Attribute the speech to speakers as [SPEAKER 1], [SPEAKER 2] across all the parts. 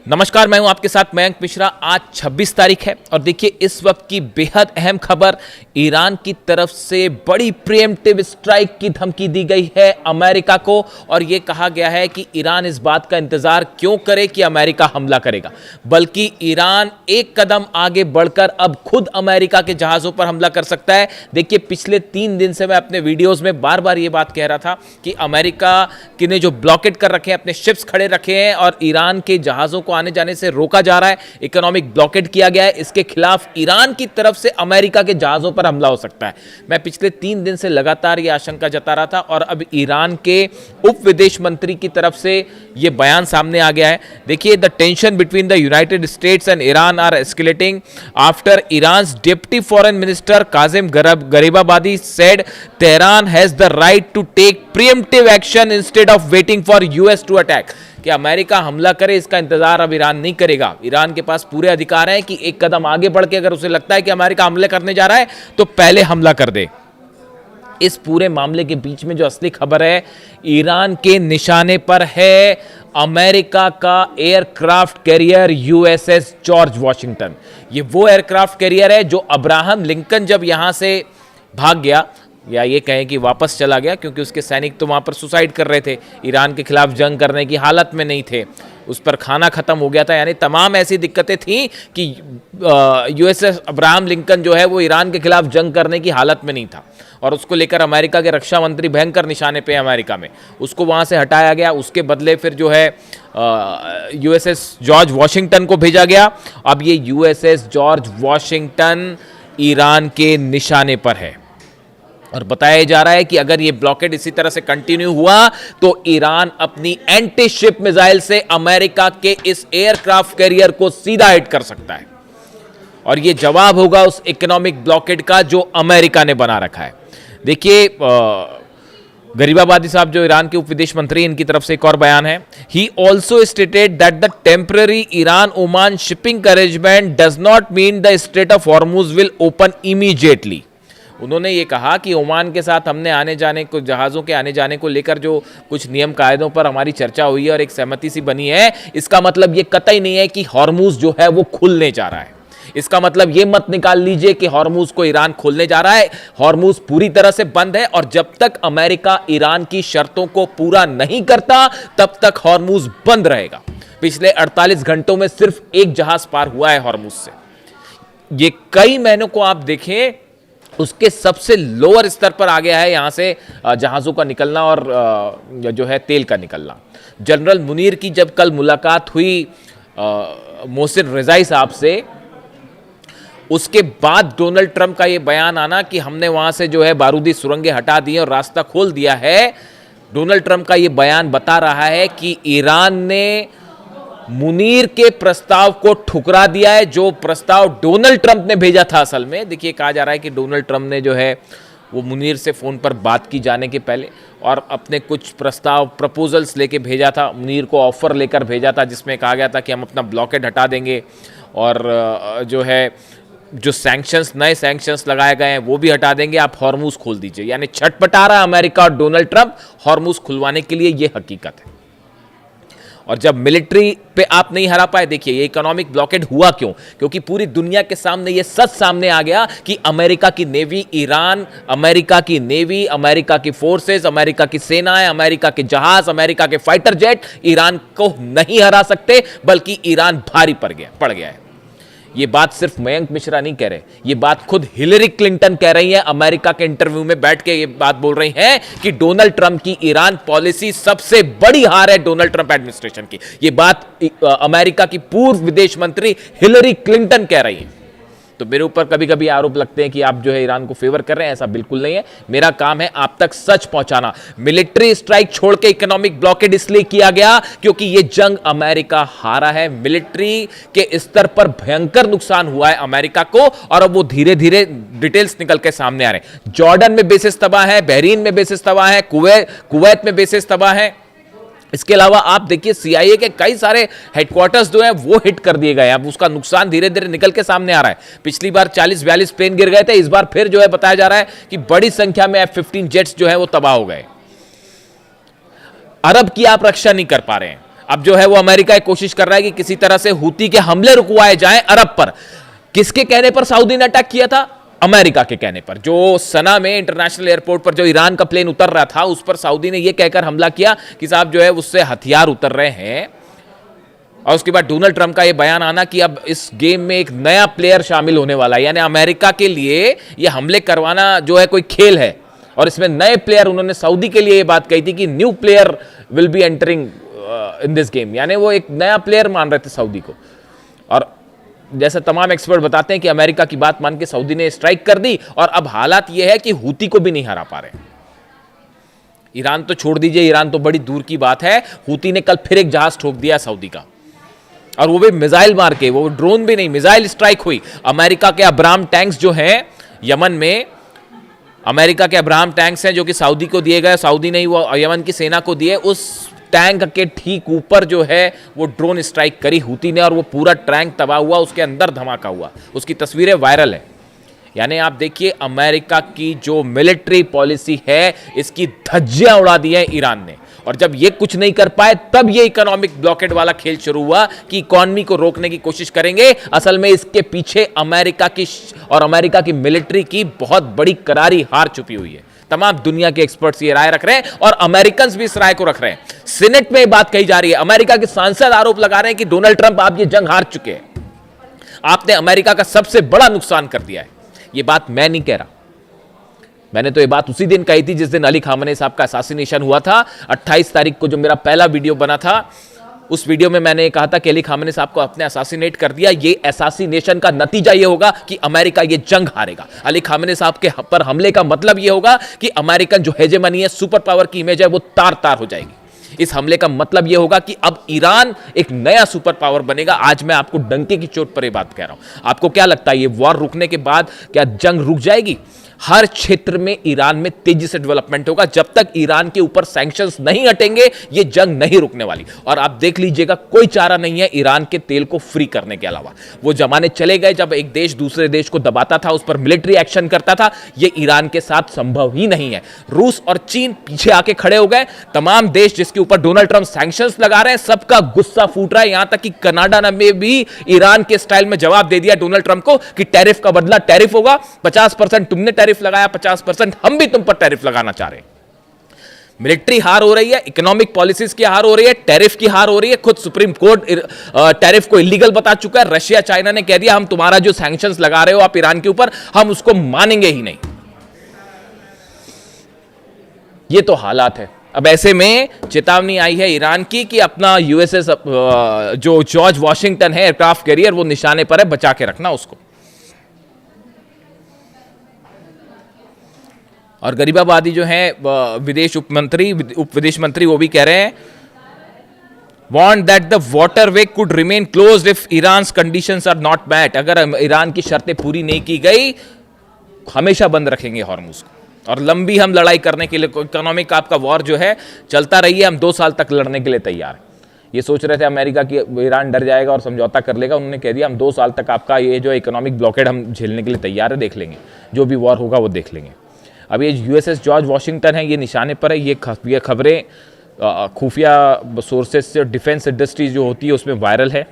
[SPEAKER 1] नमस्कार, मैं हूं आपके साथ मयंक मिश्रा। आज 26 तारीख है और देखिए इस वक्त की बेहद अहम खबर। ईरान की तरफ से बड़ी प्रीएम्प्टिव स्ट्राइक की धमकी दी गई है अमेरिका को और यह कहा गया है कि ईरान इस बात का इंतजार क्यों करे कि अमेरिका हमला करेगा, बल्कि ईरान एक कदम आगे बढ़कर अब खुद अमेरिका के जहाजों पर हमला कर सकता है। देखिए पिछले 3 दिन से मैं अपने वीडियोज में बार बार यह बात कह रहा था कि अमेरिका ने जो ब्लॉकेट कर रखे हैं, अपने शिप्स खड़े रखे हैं और ईरान के जहाजों को आने जाने से रोका जा रहा है, इकोनॉमिक ब्लॉकेट किया गया है। इसके खिलाफ ईरान की तरफ से अमेरिका के जहाजों पर हमला हो सकता है। मैं पिछले 3 दिन से लगातार यह आशंका जता रहा था और अब ईरान के उप विदेश मंत्री की तरफ से यह बयान सामने आ गया है। देखिए, the tension between the United States and Iran are escalating after Iran's deputy foreign minister Kazem Gharibabadi said Tehran has the right to take preemptive action instead of waiting for US to attack. कि America हमला करे इसका इंतजार अब Iran नहीं करेगा। Iran के पास पूरे अधिकार हैं कि एक कदम आगे बढ़ के अगर उसे लगता है कि अमेरिका हमले करने जा रहा है तो पहले हमला कर दे। इस पूरे मामले के बीच में जो असली खबर है, ईरान के निशाने पर है अमेरिका का aircraft carrier USS George Washington. ये वो एयरक्राफ्ट कैरियर है जो अब्राहम लिंकन जब यहां से भाग गया, या ये कहें कि वापस चला गया, क्योंकि उसके सैनिक तो वहाँ पर सुसाइड कर रहे थे, ईरान के खिलाफ जंग करने की हालत में नहीं थे, उस पर खाना ख़त्म हो गया था, यानी तमाम ऐसी दिक्कतें थीं कि यूएसएस अब्राहम लिंकन जो है वो ईरान के खिलाफ जंग करने की हालत में नहीं था और उसको लेकर अमेरिका के रक्षा मंत्री भयंकर निशाने पे अमेरिका में, उसको वहाँ से हटाया गया। उसके बदले फिर जो है यूएसएस जॉर्ज वॉशिंगटन को भेजा गया। अब ये यूएसएस जॉर्ज वॉशिंगटन ईरान के निशाने पर है और बताया जा रहा है कि अगर ये ब्लॉकेड इसी तरह से कंटिन्यू हुआ तो ईरान अपनी एंटी शिप मिसाइल से अमेरिका के इस एयरक्राफ्ट कैरियर को सीधा हिट कर सकता है और ये जवाब होगा उस इकोनॉमिक ब्लॉकेड का जो अमेरिका ने बना रखा है। देखिए, गरीबाबादी साहब जो ईरान के उप विदेश मंत्री, इनकी तरफ से एक और बयान है। He also stated that the temporary Iran Oman shipping arrangement does not mean the straight of Hormuz will open immediately. उन्होंने ये कहा कि ओमान के साथ हमने आने जाने को, जहाज़ों के आने जाने को लेकर जो कुछ नियम कायदों पर हमारी चर्चा हुई है और एक सहमति सी बनी है, इसका मतलब ये कतई नहीं है कि हॉर्मुज जो है वो खुलने जा रहा है। इसका मतलब ये मत निकाल लीजिए कि हॉर्मुज को ईरान खोलने जा रहा है। हॉर्मुज पूरी तरह से बंद है और जब तक अमेरिका ईरान की शर्तों को पूरा नहीं करता तब तक हॉर्मुज बंद रहेगा। पिछले 48 घंटों में सिर्फ एक जहाज पार हुआ है हॉर्मुज से। ये कई महीनों को आप देखें, उसके सबसे लोअर स्तर पर आ गया है यहां से जहाज़ों का निकलना और जो है तेल का निकलना। जनरल मुनीर की जब कल मुलाकात हुई मोहसिन रिजाई साहब से, उसके बाद डोनाल्ड ट्रंप का यह बयान आना कि हमने वहां से जो है बारूदी सुरंगें हटा दी और रास्ता खोल दिया है। डोनाल्ड ट्रंप का यह बयान बता रहा है कि ईरान ने मुनीर के प्रस्ताव को ठुकरा दिया है, जो प्रस्ताव डोनाल्ड ट्रंप ने भेजा था। असल में देखिए, कहा जा रहा है कि डोनाल्ड ट्रंप ने जो है वो मुनीर से फ़ोन पर बात की जाने के पहले और अपने कुछ प्रपोजल्स लेके भेजा था, मुनीर को ऑफर लेकर भेजा था, जिसमें कहा गया था कि हम अपना ब्लॉकेड हटा देंगे और जो है जो सैंक्शंस, नए सैंक्शंस लगाए गए हैं वो भी हटा देंगे, आप हॉर्मुज खोल दीजिए। यानी छटपटा रहा है अमेरिका और डोनाल्ड ट्रंप हॉर्मुज खुलवाने के लिए। ये हकीकत है। और जब मिलिट्री पे आप नहीं हरा पाए, देखिए ये इकोनॉमिक ब्लॉकेड हुआ क्यों? क्योंकि पूरी दुनिया के सामने ये सच सामने आ गया कि अमेरिका की नेवी, ईरान, अमेरिका की नेवी, अमेरिका की फोर्सेस, अमेरिका की सेनाएं, अमेरिका के जहाज, अमेरिका के फाइटर जेट ईरान को नहीं हरा सकते, बल्कि ईरान भारी पड़ गया है। ये बात सिर्फ मयंक मिश्रा नहीं कह रहे, ये बात खुद हिलरी क्लिंटन कह रही है। अमेरिका के इंटरव्यू में बैठ के ये बात बोल रही हैं कि डोनाल्ड ट्रंप की ईरान पॉलिसी सबसे बड़ी हार है डोनाल्ड ट्रंप एडमिनिस्ट्रेशन की। ये बात अमेरिका की पूर्व विदेश मंत्री हिलरी क्लिंटन कह रही है। तो मेरे ऊपर कभी कभी आरोप लगते हैं कि आप जो है ईरान को फेवर कर रहे हैं, ऐसा बिल्कुल नहीं है। मेरा काम है आप तक सच पहुंचाना। मिलिट्री स्ट्राइक छोड़ के इकोनॉमिक ब्लॉकेड इसलिए किया गया क्योंकि यह जंग अमेरिका हारा है। मिलिट्री के स्तर पर भयंकर नुकसान हुआ है अमेरिका को और अब वो धीरे धीरे डिटेल्स निकल के सामने आ रहे हैं। जॉर्डन में बेसिस तबाह है, बहरीन में बेसिस तबाह है, कुवैत में बेसिस तबाह है। इसके अलावा आप देखिए सीआईए के कई सारे हेडक्वार्टर्स जो है वो हिट कर दिए गए। अब उसका नुकसान धीरे धीरे निकल के सामने आ रहा है। पिछली बार 40-42 प्लेन गिर गए थे, इस बार फिर जो है बताया जा रहा है कि बड़ी संख्या में F-15 जेट्स जो है वो तबाह हो गए। अरब की आप रक्षा नहीं कर पा रहे हैं। अब जो है वो अमेरिका एक कोशिश कर रहा है कि किसी तरह से हूती के हमले रुकवाए जाएं अरब पर। किसके कहने पर सऊदी ने अटैक किया था? अमेरिका के कहने पर। जो सना में इंटरनेशनल एयरपोर्ट पर जो ईरान का प्लेन उतर रहा था उस पर सऊदी ने यह कहकर हमला किया कि साहब जो है उससे हथियार उतर रहे हैं। और उसके बाद डोनाल्ड ट्रंप का यह बयान आना कि अब इस गेम में एक नया प्लेयर शामिल होने वाला है, यानी अमेरिका के लिए यह हमले करवाना जो है कोई खेल है और इसमें नए प्लेयर, उन्होंने सऊदी के लिए यह बात कही थी कि new player will be entering in this game, यानी वो एक नया प्लेयर मान रहे थे सऊदी को। और जैसे तमाम एक्सपर्ट बताते हैं कि अमेरिका की बात मान के सऊदी ने स्ट्राइक कर दी और अब हालात यह है कि हूती को भी नहीं हरा पा रहे। ईरान तो छोड़ दीजिए, ईरान तो बड़ी दूर की बात है, हूती ने कल फिर एक जहाज ठोक दिया सऊदी का, और वो भी मिसाइल मार के, वो ड्रोन भी नहीं, मिसाइल स्ट्राइक हुई। अमेरिका के अब्राहम टैंक्स जो हैं यमन में, अमेरिका के अब्राहम टैंक्स हैं जो कि सऊदी को दिए गए, सऊदी ने ही वो यमन की सेना को दिए, उस टैंक के ठीक ऊपर जो है वो ड्रोन स्ट्राइक करी हूती ने और वो पूरा टैंक तबाह हुआ, उसके अंदर धमाका हुआ, उसकी तस्वीरें वायरल है। यानी आप देखिए अमेरिका की जो मिलिट्री पॉलिसी है इसकी धज्जियां उड़ा दी है ईरान ने, और जब ये कुछ नहीं कर पाए तब ये इकोनॉमिक ब्लॉकेड वाला खेल शुरू हुआ कि इकोनॉमी को रोकने की कोशिश करेंगे। असल में इसके पीछे अमेरिका की और अमेरिका की मिलिट्री की बहुत बड़ी करारी हार छुपी हुई है। तमाम दुनिया के एक्सपर्ट्स ये राय रख रहे हैं और अमेरिकन्स भी इस राय को रख रहे हैं। सीनेट में बात कही जा रही है, अमेरिका के सांसद आरोप लगा रहे हैं कि डोनाल्ड ट्रंप आप ये जंग हार चुके हैं, आपने अमेरिका का सबसे बड़ा नुकसान कर दिया है। ये बात मैं नहीं कह रहा, मैंने तो ये बात उसी दिन कही थी जिस दिन अली खामनेई साहब का असैसिनेशन हुआ था। 28 तारीख को जो मेरा पहला वीडियो बना था उस वीडियो में मैंने कहा था कि अली खामनेई साहब को अपने असैसिनेट कर दिया। ये असैसिनेशन का नतीजा ये होगा कि अमेरिका ये जंग हारेगा। अली खामनेई साहब के पर हमले का मतलब ये होगा कि अमेरिकन जो हेजेमनी है, सुपर पावर की इमेज है, वो तार तार हो जाएगी। इस हमले का मतलब यह होगा कि अब ईरान एक नया सुपर पावर बनेगा। आज मैं आपको डंके की चोट पर यह बात कह रहा हूं। आपको क्या लगता है ये वॉर रुकने के बाद क्या जंग रुक जाएगी? हर क्षेत्र में ईरान में तेजी से डेवलपमेंट होगा। जब तक ईरान के ऊपर सैंक्शंस नहीं हटेंगे ये जंग नहीं रुकने वाली। और आप देख लीजिएगा कोई चारा नहीं है ईरान के तेल को फ्री करने के अलावा। वो जमाने चले गए जब एक देश दूसरे देश को दबाता था, उस पर मिलिट्री एक्शन करता था। ये ईरान के साथ संभव ही नहीं है। रूस और चीन पीछे आके खड़े हो गए। तमाम देश जिसके ऊपर डोनाल्ड ट्रंप सैंक्शंस लगा रहे हैं सबका गुस्सा फूट रहा है। यहां तक कि कनाडा ने भी ईरान के स्टाइल में जवाब दे दिया डोनाल्ड ट्रंप को कि टैरिफ का बदला टैरिफ होगा। 50% तुमने टैरिफ लगाया, 50% हम भी तुम पर टैरिफ लगाना चाह रहे हैं। मिलिट्री हार हो रही है, इकोनॉमिक पॉलिसीज की हार हो रही है, टैरिफ की हार हो रही है। खुद सुप्रीम कोर्ट टैरिफ को इलीगल बता चुका है। रशिया चाइना ने कह दिया हम तुम्हारा जो सैंक्शंस लगा रहे हो आप ईरान के ऊपर, हम उसको मानेंगे ही नहीं। ये तो हालात है। अब ऐसे में चेतावनी आई है ईरान की कि अपना यूएसएस जो जॉर्ज वॉशिंगटन है एयरक्राफ्ट कैरियर, वो निशाने पर है, बचा के रखना उसको। और गरीबाबादी जो है विदेश उप विदेश मंत्री वो भी कह रहे हैं want that the waterway could remain closed if Iran's conditions are not met. अगर ईरान की शर्तें पूरी नहीं की गई हमेशा बंद रखेंगे हॉर्मुज को। और लंबी हम लड़ाई करने के लिए, इकोनॉमिक आपका वॉर जो है चलता रही है, हम 2 साल तक लड़ने के लिए तैयार हैं। ये सोच रहे थे अमेरिका की ईरान डर जाएगा और समझौता कर लेगा, उन्होंने कह दिया हम 2 साल तक आपका ये जो इकोनॉमिक ब्लॉकेड हम झेलने के लिए तैयार है, देख लेंगे जो भी वॉर होगा वो देख लेंगे। अब ये यूएसएस जॉर्ज वॉशिंगटन है, ये निशाने पर है। ये खबरें खुफिया सोर्सेज से डिफेंस इंडस्ट्रीज जो होती है उसमें वायरल है।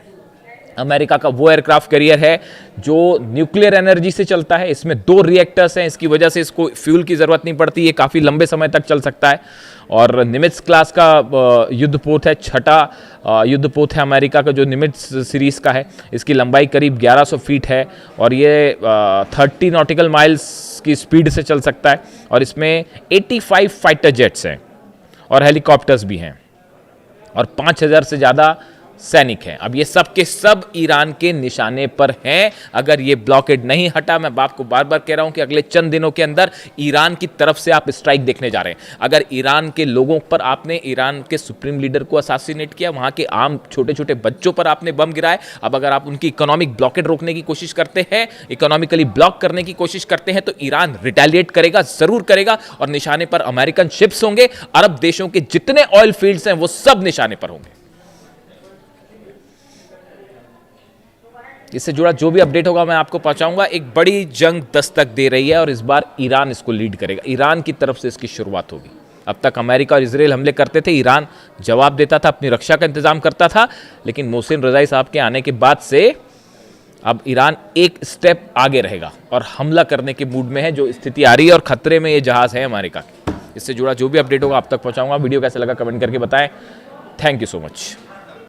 [SPEAKER 1] अमेरिका का वो एयरक्राफ्ट कैरियर है जो न्यूक्लियर एनर्जी से चलता है। इसमें 2 रिएक्टर्स हैं, इसकी वजह से इसको फ्यूल की ज़रूरत नहीं पड़ती। ये काफ़ी लंबे समय तक चल सकता है। और निमित्ज क्लास का युद्धपोत है, 6ठा युद्धपोत है अमेरिका का जो निमित्ज सीरीज़ का है। इसकी लंबाई करीब 1100 फीट है और ये 30 नॉटिकल माइल्स की स्पीड से चल सकता है। और इसमें 85 फाइटर जेट्स हैं और हेलीकॉप्टर्स भी हैं और 5000 से ज़्यादा सैनिक हैं। अब ये सब के सब ईरान के निशाने पर हैं। अगर ये ब्लॉकेड नहीं हटा, मैं आपको बार बार कह रहा हूं कि अगले चंद दिनों के अंदर ईरान की तरफ से आप स्ट्राइक देखने जा रहे हैं। अगर ईरान के लोगों पर आपने, ईरान के सुप्रीम लीडर को असैसिनेट किया, वहां के आम छोटे छोटे बच्चों पर आपने बम गिराए, अब अगर आप उनकी इकोनॉमिक ब्लॉकेड रोकने की कोशिश करते हैं, इकोनॉमिकली ब्लॉक करने की कोशिश करते हैं, तो ईरान रिटेलिएट करेगा, जरूर करेगा। और निशाने पर अमेरिकन शिप्स होंगे, अरब देशों के जितने ऑयल फील्ड्स हैं वो सब निशाने पर होंगे। इससे जुड़ा जो भी अपडेट होगा मैं आपको पहुंचाऊंगा। एक बड़ी जंग दस्तक दे रही है और इस बार ईरान इसको लीड करेगा। ईरान की तरफ से इसकी शुरुआत होगी। अब तक अमेरिका और इजराइल हमले करते थे, ईरान जवाब देता था, अपनी रक्षा का इंतजाम करता था, लेकिन मोहसिन रजाई साहब के आने के बाद से अब ईरान एक स्टेप आगे रहेगा और हमला करने के मूड में है। जो स्थिति आ रही है और खतरे में ये जहाज है अमेरिका की। इससे जुड़ा जो भी अपडेट होगा आप तक पहुंचाऊंगा। वीडियो कैसा लगा कमेंट करके बताएं। Thank you so much.